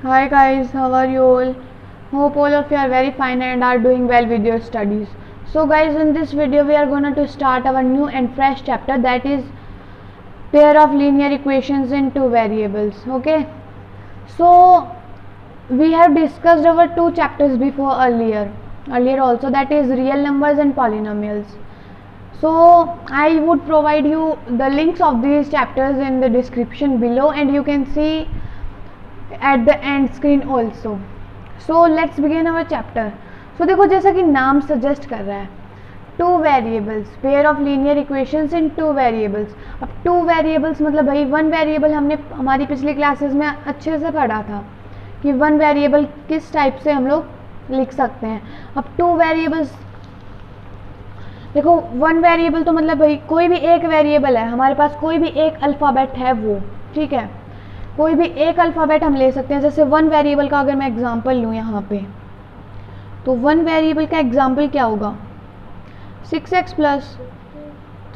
Hi guys, how are you all? Hope all of you are very fine and are doing well with your studies. So guys, in this video we are going to start our new and fresh chapter, that is pair of linear equations in two variables. Okay, so we have discussed our two chapters before earlier also, that is real numbers and polynomials. So I would provide you the links of these chapters in the description below, and you can see at the end screen also. So let's begin our chapter. So देखो, जैसा कि नाम suggest कर रहा है, two variables, pair of linear equations in two variables. अब two variables मतलब भाई वन वेरिएबल हमने हमारी पिछली क्लासेस में अच्छे से पढ़ा था कि वन वेरिएबल किस टाइप से हम लोग लिख सकते हैं. अब टू वेरिएबल्स देखो, वन वेरिएबल तो मतलब भाई कोई भी एक वेरिएबल है, हमारे पास कोई भी एक अल्फ़ाबेट है वो, ठीक है, कोई भी एक अल्फ़ाबेट हम ले सकते हैं. जैसे वन वेरिएबल का अगर मैं एग्जांपल लूँ यहाँ पे, तो वन वेरिएबल का एग्जांपल क्या होगा, 6x plus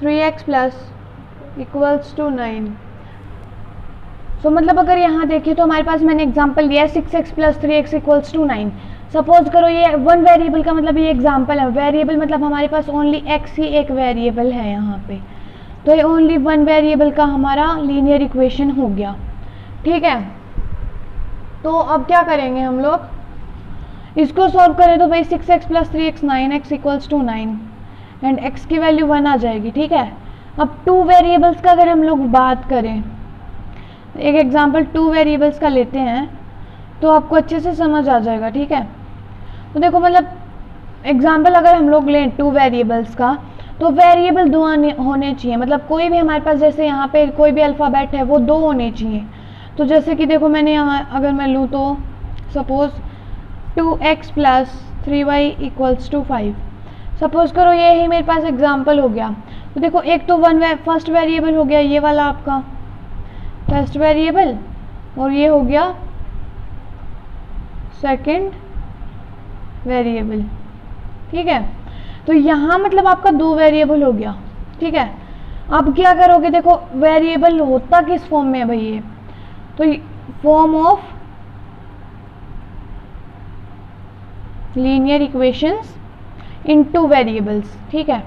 3x plus equals to 9. So मतलब अगर यहाँ देखिए तो हमारे पास मैंने एग्जांपल लिया है 6x plus 3x equals to 9. Suppose करो ये वन वेरिएबल का मतलब ये एग्जांपल है. वेरिएबल मतलब हमारे पास ओनली x ही एक वेरिएबल है यहाँ पे, तो ये ओनली वन वेरिएबल का हमारा लीनियर इक्वेशन हो गया, ठीक है. तो अब क्या करेंगे हम लोग, इसको सॉल्व करें तो भाई 6x plus 3x 9x equals to 9 and x की वैल्यू 1 आ जाएगी, ठीक है. अब टू वेरिएबल्स का अगर हम लोग बात करें, एक एग्जांपल टू वेरिएबल्स का लेते हैं तो आपको अच्छे से समझ आ जाएगा, ठीक है. तो देखो मतलब एग्जांपल अगर हम लोग लें टू वेरिएबल्स का, तो वेरिएबल दो होने चाहिए. मतलब कोई भी हमारे पास जैसे यहाँ पे कोई भी अल्फ़ाबेट है वो दो होने चाहिए. तो जैसे कि देखो मैंने यहाँ अगर मैं लूँ तो suppose 2x plus 3y equals to 5. Suppose करो ये ही मेरे पास एग्जांपल हो गया. तो देखो एक तो फर्स्ट वेरिएबल हो गया ये वाला आपका फर्स्ट वेरिएबल, और ये हो गया सेकंड वेरिएबल, ठीक है. तो यहाँ मतलब आपका दो वेरिएबल हो गया, ठीक है. अब क्या करोगे, देखो वेरिएबल होता किस फॉर्म में है भाई ये, तो form of linear equations in two variables, ठीक है.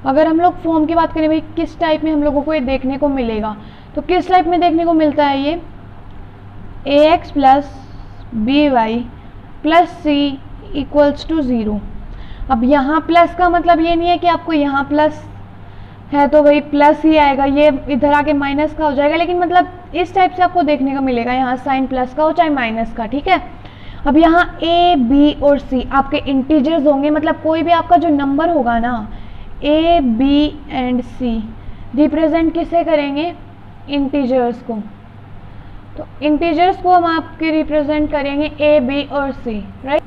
अगर हम लोग फॉर्म की बात करें भाई किस टाइप में हम लोगों को ये देखने को मिलेगा, तो किस टाइप में देखने को मिलता है ये ax plus b y plus c equals to 0. अब यहाँ प्लस का मतलब ये नहीं है कि आपको यहाँ प्लस है तो भाई प्लस ही आएगा, ये इधर आके माइनस का हो जाएगा, लेकिन मतलब इस टाइप से आपको देखने को मिलेगा, यहाँ साइन प्लस का हो चाहे माइनस का, ठीक है. अब यहाँ a b और c आपके इंटीजर्स होंगे. मतलब कोई भी आपका जो नंबर होगा ना, a b and c represent किसे करेंगे, इंटीजर्स को. तो इंटीजर्स को हम आपके रिप्रेजेंट करेंगे a b और c, राइट.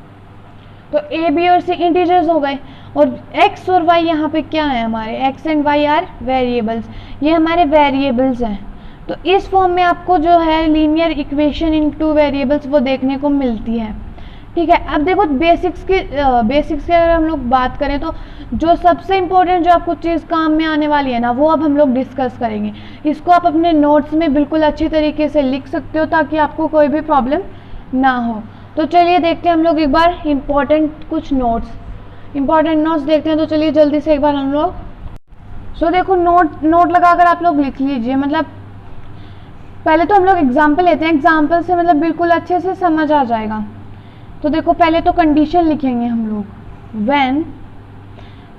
तो a b और c इंटीजर्स हो गए, और x और y यहाँ पे क्या है, हमारे x and y are variables, ये हमारे वेरिएबल्स हैं. तो इस फॉर्म में आपको जो है linear equation in two variables वो देखने को मिलती है, ठीक है. अब देखो बेसिक्स की अगर हम लोग बात करें तो जो सबसे इम्पोर्टेंट जो आपको चीज़ काम में आने वाली है ना, वो अब हम लोग डिस्कस करेंगे. इसको आप अपने नोट्स में बिल्कुल अच्छी तरीके से लिख सकते हो ताकि आपको कोई भी प्रॉब्लम ना हो. तो चलिए देखते हैं हम लोग एक बार कुछ इंपॉर्टेंट नोट्स देखते हैं. तो चलिए जल्दी से एक बार हम लोग देखो नोट लगाकर आप लोग लिख लीजिए. मतलब पहले तो हम लोग एग्जाम्पल लेते हैं, एग्जाम्पल से मतलब बिल्कुल अच्छे से समझ आ जाएगा. तो देखो पहले तो कंडीशन लिखेंगे हम लोग. व्हेन,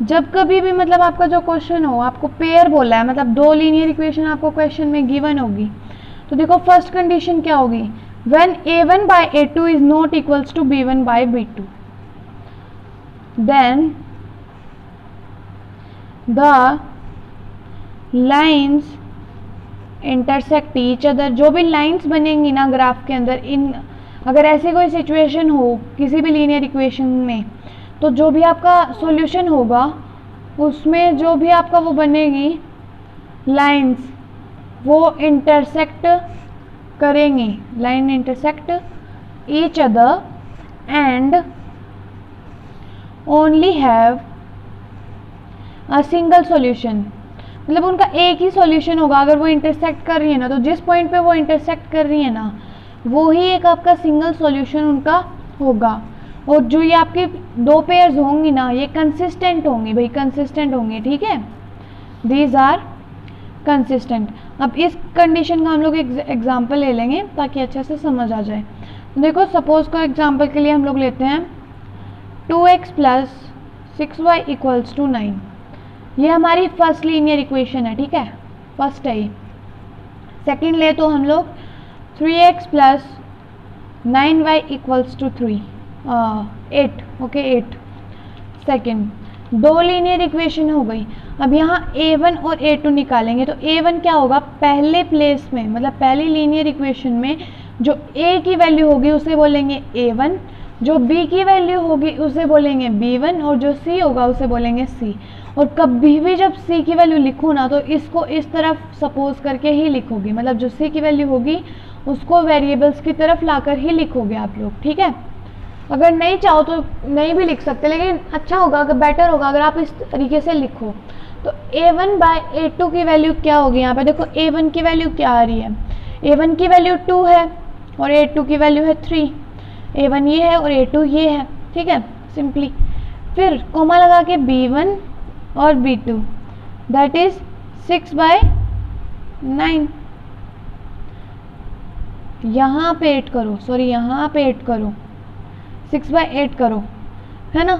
जब कभी भी मतलब आपका जो क्वेश्चन हो, आपको पेयर बोला है, मतलब दो लीनियर इक्वेशन आपको क्वेश्चन में गिवन होगी, तो देखो फर्स्ट कंडीशन क्या होगी, when a1 by a2 is not equals to b1 by b2, then the lines intersect each other. जो भी लाइन्स बनेंगी ना ग्राफ के अंदर, इन अगर ऐसी कोई सिचुएशन हो किसी भी लीनियर इक्वेशन में, तो जो भी आपका सॉल्यूशन होगा उसमें जो भी आपका वो बनेगी लाइन्स, वो इंटरसेक्ट करेंगी, line intersect each other and only have a single solution. मतलब उनका एक ही सॉल्यूशन होगा. अगर वो इंटरसेक्ट कर रही है ना, तो जिस पॉइंट पे वो इंटरसेक्ट कर रही है ना, वो ही एक आपका सिंगल सॉल्यूशन उनका होगा। और जो ये आपकी दो पेयर्स होंगी ना, ये कंसिस्टेंट होंगी भाई, कंसिस्टेंट होंगी, ठीक है, दीज आर कंसिस्टेंट। अब इस कंडीशन का हम लोग एग्जाम्पल ले लेंगे ताकि अच्छे से समझ आ जाए। देखो सपोज को एग्जाम्पल के लिए हम लोग लेते हैं 2x plus 6y equals to 9। ये हमारी फर्स्ट लीनियर इक्वेशन है, ठीक है, फर्स्ट है ये। सेकेंड ले तो हम लोग 3x plus 9y equals to 8, okay 8 second. दो लीनियर इक्वेशन हो गई। अब यहाँ a1 और a2 निकालेंगे तो a1 क्या होगा, पहले प्लेस में मतलब पहली लीनियर इक्वेशन में जो a की वैल्यू होगी उसे बोलेंगे a1, जो b की वैल्यू होगी उसे बोलेंगे b1 और जो c होगा उसे बोलेंगे c। और कभी भी जब c की वैल्यू लिखो ना तो इसको इस तरफ सपोज करके ही लिखोगे, मतलब जो c की वैल्यू होगी उसको वेरिएबल्स की तरफ लाकर ही लिखोगे आप लोग, ठीक है। अगर नहीं चाहो तो नहीं भी लिख सकते, लेकिन अच्छा होगा, अगर बेटर होगा अगर आप इस तरीके से लिखो। तो a1 बाय a2 की वैल्यू क्या होगी, यहाँ पे देखो a1 की वैल्यू क्या आ रही है, a1 की वैल्यू 2 है और a2 की वैल्यू है 3। a1 ये है और a2 ये है, ठीक है, सिंपली। फिर कोमा लगा के b1 और b2 दैट इज 6 बाय 9। यहाँ पे 8 करो, सॉरी यहाँ पे 8 करो, 6 बाय 8 करो, है ना।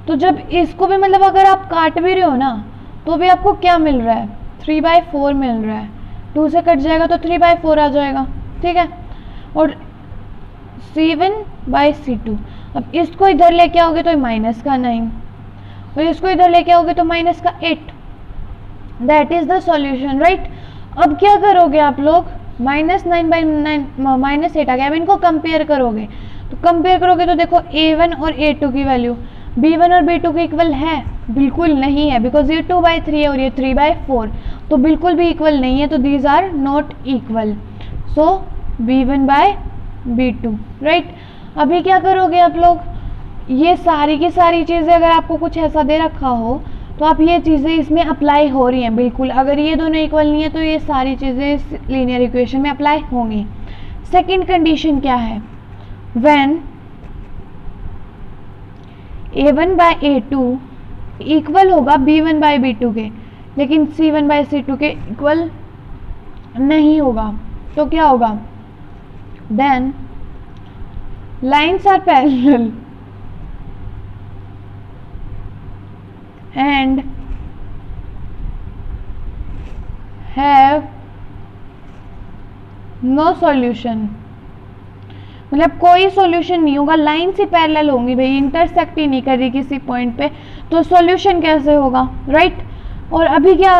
तो जब इसको भी मतलब अगर आप काट भी रहे हो ना तो भी आपको क्या मिल रहा है, 3 बाय 4 मिल रहा है। 2 से कट जाएगा तो 3 बाय 4 आ जाएगा, ठीक है। और c1 बाय c2, अब इसको इधर लेके आओगे तो माइनस का 9 और इसको इधर लेके आओगे तो माइनस का 8। That is the solution, right. अब क्या करोगे आप लोग, -9 बाई 9 -8 आ गया। अब इनको कंपेयर करोगे तो कंपेयर करोगे तो देखो a1 और a2 की वैल्यू b1 और b2 के इक्वल है, बिल्कुल नहीं है, बिकॉज ये 2 बाई 3 है और ये 3 बाई 4, तो बिल्कुल भी इक्वल नहीं है, तो these are not equal. So b1 by b2, right. अभी क्या करोगे आप लोग, ये सारी की सारी चीज़ें अगर आपको कुछ ऐसा दे रखा हो तो आप ये चीज़ें इसमें अप्लाई हो रही हैं, बिल्कुल। अगर ये दोनों इक्वल नहीं है तो ये सारी चीज़ें इस लीनियर इक्वेशन में अप्लाई होंगी। सेकंड कंडीशन क्या है, when a1 bye a2 equal होगा b1 बाय b2 के, लेकिन c1 बाय c2 के इक्वल नहीं होगा, तो क्या होगा, then lines are parallel and have no solution, मतलब कोई सॉल्यूशन नहीं होगा, लाइन से पैरेलल होंगी भाई, इंटरसेक्ट ही नहीं कर रही किसी पॉइंट पे, तो सॉल्यूशन कैसे होगा, राइट। और अभी क्या,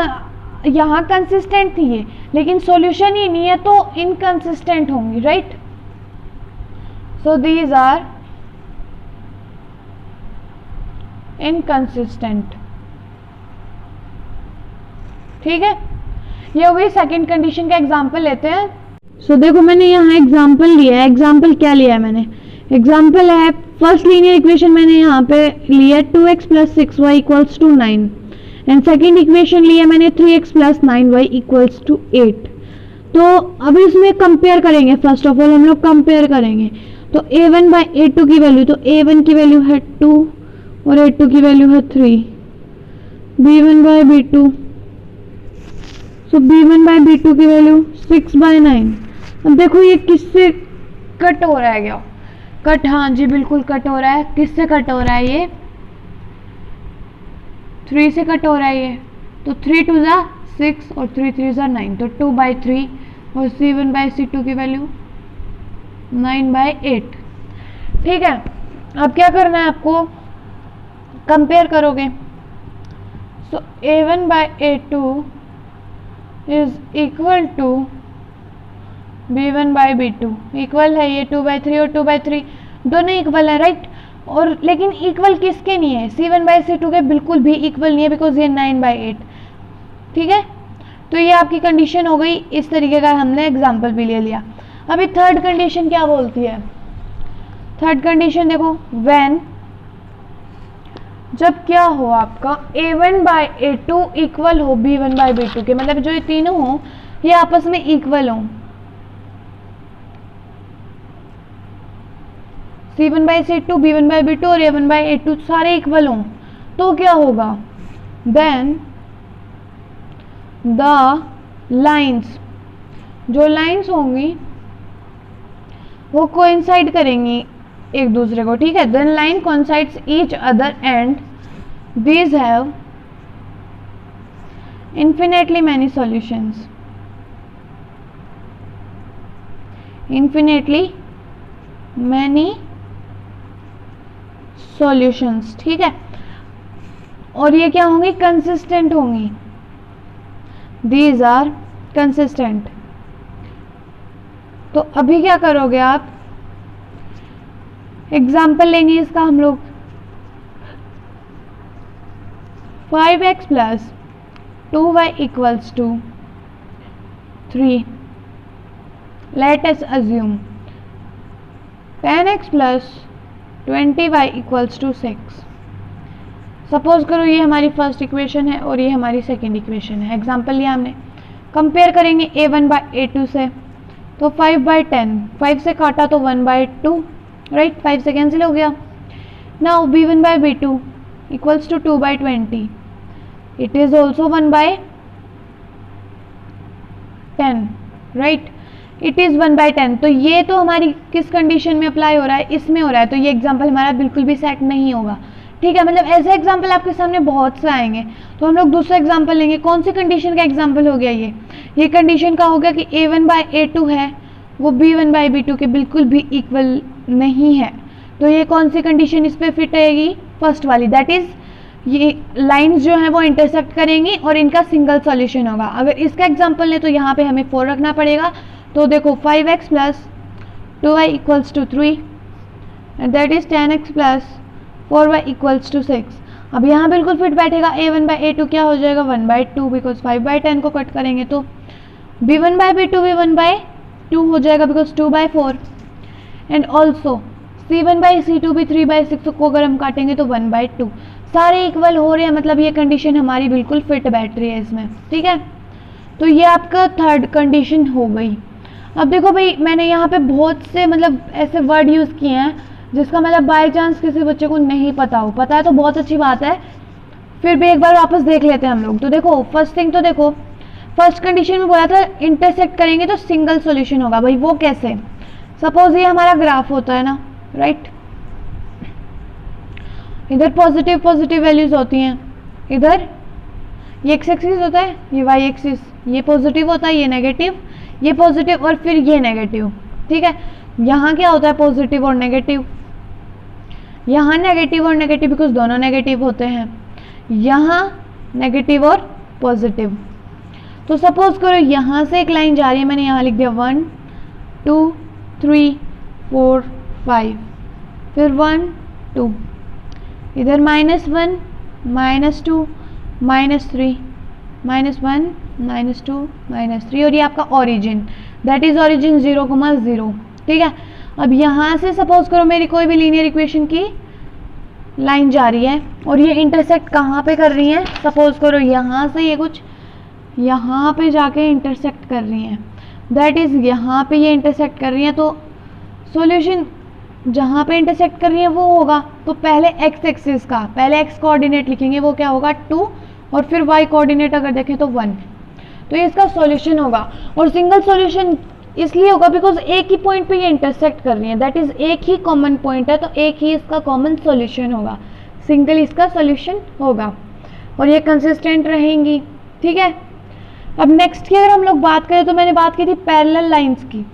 यहाँ कंसिस्टेंट थी ये, लेकिन सॉल्यूशन ही नहीं है तो इनकंसिस्टेंट होंगी, right. So these are inconsistent, ठीक है। ये हो गई सेकंड कंडीशन का एग्जांपल लेते हैं। सो देखो मैंने यहाँ एग्जांपल लिया है, एग्जांपल क्या लिया है मैंने, एग्जांपल है फर्स्ट लीनियर इक्वेशन मैंने यहाँ पे लिया 2x plus 6y equals to 9 and second equation लिया मैंने 3x plus 9y equals to 8। तो अब इसमें कंपेयर करेंगे, फर्स्ट ऑफ ऑल हम लोग कंपेयर करेंगे। तो a1 बाई a2 की वैल्यू, तो a1 की वैल्यू है 2 और a2 की वैल्यू है 3, b1 by b2, so b1 by b2 की वैल्यू 6 बाई 9। अब देखो ये किससे कट हो रहा है, क्या कट, हाँ जी बिल्कुल कट हो रहा है। किससे कट हो रहा है, ये 3 से कट हो रहा है ये, तो 3 2 ज़ा 6 और 3 3 ज़ा 9, तो 2 बाई 3 और c1 बाई c2 की वैल्यू 9 बाई 8, ठीक है। अब क्या करना है आपको, कंपेयर करोगे, so a1 by a2 is equal to b1 by b2, equal है ये 2 बाई 3 और 2 बाई 3 दोनों इक्वल है, राइट। और लेकिन इक्वल किसके नहीं है, c1 बाई c2 के बिल्कुल भी इक्वल नहीं है, बिकॉज ये 9 बाई 8, ठीक है। तो ये आपकी कंडीशन हो गई, इस तरीके का हमने एग्जाम्पल भी ले लिया। अभी थर्ड कंडीशन क्या बोलती है, थर्ड कंडीशन देखो, व्हेन जब क्या हो आपका a1 बाई a2 इक्वल हो b1 बाई b2 के, मतलब जो ये तीनों हो ये आपस में इक्वल हो, C1/C2, B1/B2 और A1/A2 सारे इक्वल हों तो क्या होगा, देन द लाइंस, जो लाइंस होंगी वो कोइंसाइड करेंगी एक दूसरे को, ठीक है। Then line coincides each other and these have infinitely many solutions, infinitely many solutions, ठीक है। और ये क्या होंगी, कंसिस्टेंट होंगी, these are consistent। तो अभी क्या करोगे आप, एग्जाम्पल लेंगे इसका हम लोग। 5x plus 2y equals to 3. Let us assume 10x plus 20y equals to 6. Suppose करो ये हमारी फर्स्ट इक्वेशन है और ये हमारी सेकेंड इक्वेशन है। एग्जाम्पल लिया हमने, कंपेयर करेंगे A1/A2 से, तो 5/10, 5 से काटा तो 1/2, राइट, 5 से कैंसिल हो गया। Now B1/B2 equals to 2/20, it is also 1/10, right, it is 1/10। तो ये तो हमारी किस कंडीशन में अप्लाई हो रहा है, इसमें हो रहा है, तो ये एग्जाम्पल हमारा बिल्कुल भी सेट नहीं होगा, ठीक है। मतलब ऐसे एग्जाम्पल आपके सामने बहुत से आएंगे, तो हम लोग दूसरा एग्जाम्पल लेंगे। कौन सी कंडीशन का एग्जाम्पल हो गया ये कंडीशन का हो गया कि A1/A2 है वो B1/B2 के बिल्कुल भी इक्वल नहीं है। तो ये कौन सी कंडीशन इस पे फिट आएगी, फर्स्ट वाली, दैट इज ये लाइंस जो हैं वो इंटरसेक्ट करेंगी और इनका सिंगल सॉल्यूशन होगा। अगर इसका एग्जांपल लें तो यहाँ पे हमें 4 रखना पड़ेगा, तो देखो 5x plus 2y equals to 3 and that is 10x plus 4y equals to 6। अब यहाँ बिल्कुल फिट बैठेगा, A1/A2 क्या हो जाएगा 1/2, बिकॉज 5/10 को कट करेंगे तो B1/B2 भी 1/2 हो जाएगा बिकॉज 2/4 एंड ऑल्सो C1/C2 भी 3/6 को अगर हम काटेंगे तो 1/2। सारे इक्वल हो रहे हैं, मतलब ये कंडीशन हमारी बिल्कुल फिट बैठ रही है इसमें, ठीक है। तो ये आपका थर्ड कंडीशन हो गई। अब देखो भाई, मैंने यहाँ पे बहुत से मतलब ऐसे वर्ड यूज़ किए हैं जिसका मतलब बाय चांस किसी बच्चे को नहीं पता हो, पता है तो बहुत अच्छी बात है, फिर भी एक बार वापस देख लेते हैं हम लोग। तो देखो फर्स्ट थिंग, तो देखो फर्स्ट कंडीशन में बोला था इंटरसेक्ट करेंगे तो सिंगल सॉल्यूशन होगा। भाई वो कैसे, सपोज ये हमारा ग्राफ होता है ना, राइट, इधर पॉजिटिव पॉजिटिव वैल्यूज होती हैं, इधर ये एक्स एक्सिस होता है, ये वाई एक्सिस, ये पॉजिटिव होता है, ये नेगेटिव, ये पॉजिटिव और फिर ये नेगेटिव, ठीक है। यहाँ क्या होता है पॉजिटिव और नेगेटिव, यहाँ नेगेटिव और नेगेटिव बिकॉज दोनों नेगेटिव होते हैं, यहाँ नेगेटिव और पॉजिटिव। तो सपोज करो यहाँ से एक लाइन जा रही है, मैंने यहाँ लिख दिया 1 2 3 4 5, फिर 1 2, इधर -1 -2 -3 -1 -2 -3 और ये आपका ओरिजिन, दैट इज ओरिजिन 0,0, ठीक है। अब यहाँ से सपोज करो मेरी कोई भी लीनियर इक्वेशन की लाइन जा रही है और ये इंटरसेक्ट कहाँ पे कर रही है, सपोज करो यहाँ से ये कुछ यहाँ पे जाके इंटरसेक्ट कर रही हैं, दैट इज यहाँ पे ये इंटरसेक्ट कर रही हैं, तो सॉल्यूशन जहाँ पे इंटरसेक्ट कर रही है वो होगा, तो पहले एक्स एक्सिस का पहले एक्स कोऑर्डिनेट लिखेंगे, वो क्या होगा 2 और फिर वाई कोऑर्डिनेट अगर देखें तो 1, तो ये इसका सॉल्यूशन होगा। और सिंगल सॉल्यूशन इसलिए होगा बिकॉज एक ही पॉइंट पे ये इंटरसेक्ट कर रही है, दैट इज एक ही कॉमन पॉइंट है, तो एक ही इसका कॉमन सॉल्यूशन होगा, सिंगल इसका सॉल्यूशन होगा और ये कंसिस्टेंट रहेंगी, ठीक है। अब नेक्स्ट की अगर हम लोग बात करें तो मैंने बात की थी पैरेलल लाइंस की।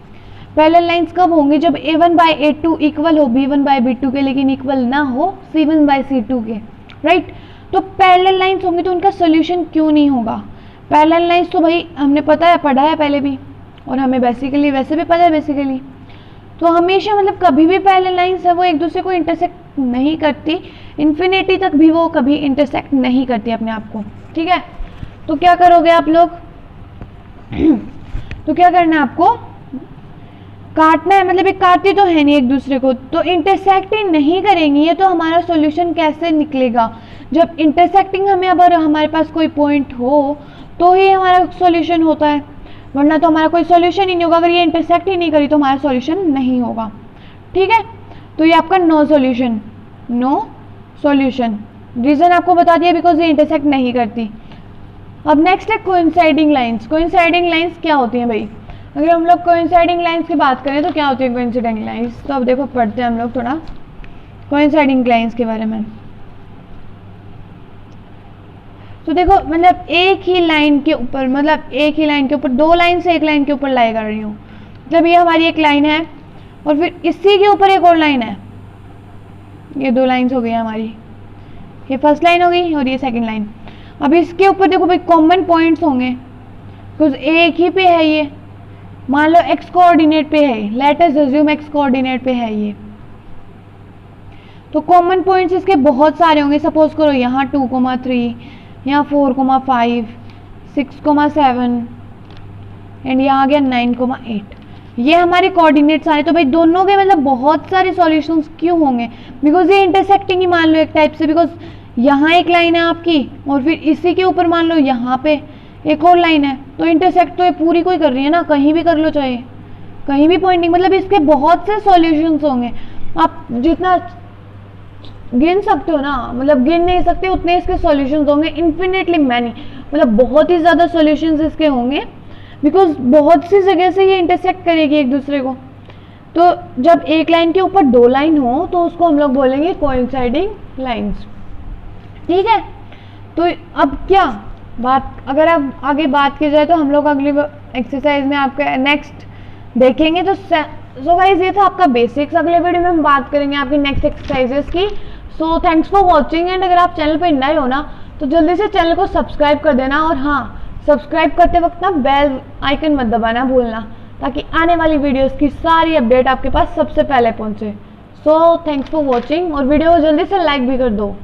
पैरेलल लाइंस कब होंगी, जब A1/A2 इक्वल हो B1/B2 के लेकिन इक्वल ना हो C1/C2 के, राइट। तो पैरेलल लाइंस होंगी तो उनका सोल्यूशन क्यों नहीं होगा। पैरेलल लाइंस तो भाई हमने पता है, पढ़ा है पहले भी, और हमें बेसिकली वैसे भी पता है बेसिकली, तो हमेशा मतलब कभी भी पैरेलल लाइंस है वो एक दूसरे को इंटरसेक्ट नहीं करती, इन्फिनिटी तक भी वो कभी इंटरसेक्ट नहीं करती अपने आप को, ठीक है। तो क्या करोगे आप लोग तो क्या करना है आपको, काटना है, मतलब ये काटती तो है नहीं एक दूसरे को, तो इंटरसेक्ट ही नहीं करेंगी ये, तो हमारा सॉल्यूशन कैसे निकलेगा। जब इंटरसेक्टिंग हमें अगर हमारे पास कोई पॉइंट हो तो ही हमारा सॉल्यूशन होता है, वरना तो हमारा कोई सॉल्यूशन ही नहीं होगा। अगर ये इंटरसेक्ट ही नहीं करी तो हमारा सॉल्यूशन नहीं होगा, ठीक है। तो ये आपका no solution, no solution. Reason आपको बता दिया बिकॉज ये इंटरसेक्ट नहीं करती। अब नेक्स्ट है कोइंसाइडिंग लाइंस। कोइंसाइडिंग लाइंस क्या होती हैं भाई? अगर हम लोग कोइंसाइडिंग लाइंस की बात करें तो क्या होती है कोइंसाइडिंग लाइंस? तो अब देखो पढ़ते हैं हम लोग थोड़ा कोइंसाइडिंग लाइंस के बारे में। तो देखो मतलब एक ही लाइन के ऊपर, मतलब एक ही लाइन के ऊपर दो लाइन से एक लाइन के ऊपर लाई कर रही हूँ। मतलब ये हमारी एक लाइन है और फिर इसी के ऊपर एक और लाइन है। ये दो लाइंस हो गई हमारी, ये फर्स्ट लाइन हो गई और ये सेकंड लाइन। अब इसके ऊपर देखो भाई कॉमन पॉइंट्स होंगे कुछ एक ही पे है। ये मान लो एक्स कोऑर्डिनेट पे है, let us assume x coordinate पे है ये, तो कॉमन पॉइंट्स इसके बहुत सारे होंगे। सपोज करो यहाँ 2,3, यहाँ 4,5, 6,7 एंड यहाँ आ गया 9,8। ये हमारे कोऑर्डिनेट्स आ रहे। तो भाई दोनों के मतलब बहुत सारे सॉल्यूशंस क्यों होंगे? बिकॉज ये इंटरसेक्टिंग ही मान लो एक टाइप से। बिकॉज यहाँ एक लाइन है आपकी और फिर इसी के ऊपर मान लो यहाँ पे एक और लाइन है, तो इंटरसेक्ट तो ये पूरी कोई कर रही है ना, कहीं भी कर लो चाहे कहीं भी पॉइंटिंग। मतलब इसके बहुत से सॉल्यूशंस होंगे, आप जितना गिन सकते हो ना, मतलब गिन नहीं सकते उतने इसके सॉल्यूशंस होंगे, इन्फिनिटली मैनी, मतलब बहुत ही ज़्यादा सॉल्यूशंस इसके होंगे। बिकॉज बहुत सी जगह से ये इंटरसेक्ट करेगी एक दूसरे को। तो जब एक लाइन के ऊपर दो लाइन हो तो उसको हम लोग बोलेंगे कोइंसाइडिंग लाइंस, ठीक है। तो अब क्या बात, अगर अब आगे बात की जाए तो हम लोग अगली एक्सरसाइज में आपका नेक्स्ट देखेंगे। तो सो गाइस ये था आपका बेसिक्स। अगले वीडियो में हम बात करेंगे आपकी नेक्स्ट एक्सरसाइजेस की। So thanks for watching and अगर आप चैनल पर नए हो ना तो जल्दी से चैनल को सब्सक्राइब कर देना। और हाँ, सब्सक्राइब करते वक्त ना बेल आइकन मत दबाना भूलना, ताकि आने वाली वीडियोस की सारी अपडेट आपके पास सबसे पहले पहुंचे। सो थैंक्स फॉर वॉचिंग और वीडियो को जल्दी से लाइक भी कर दो।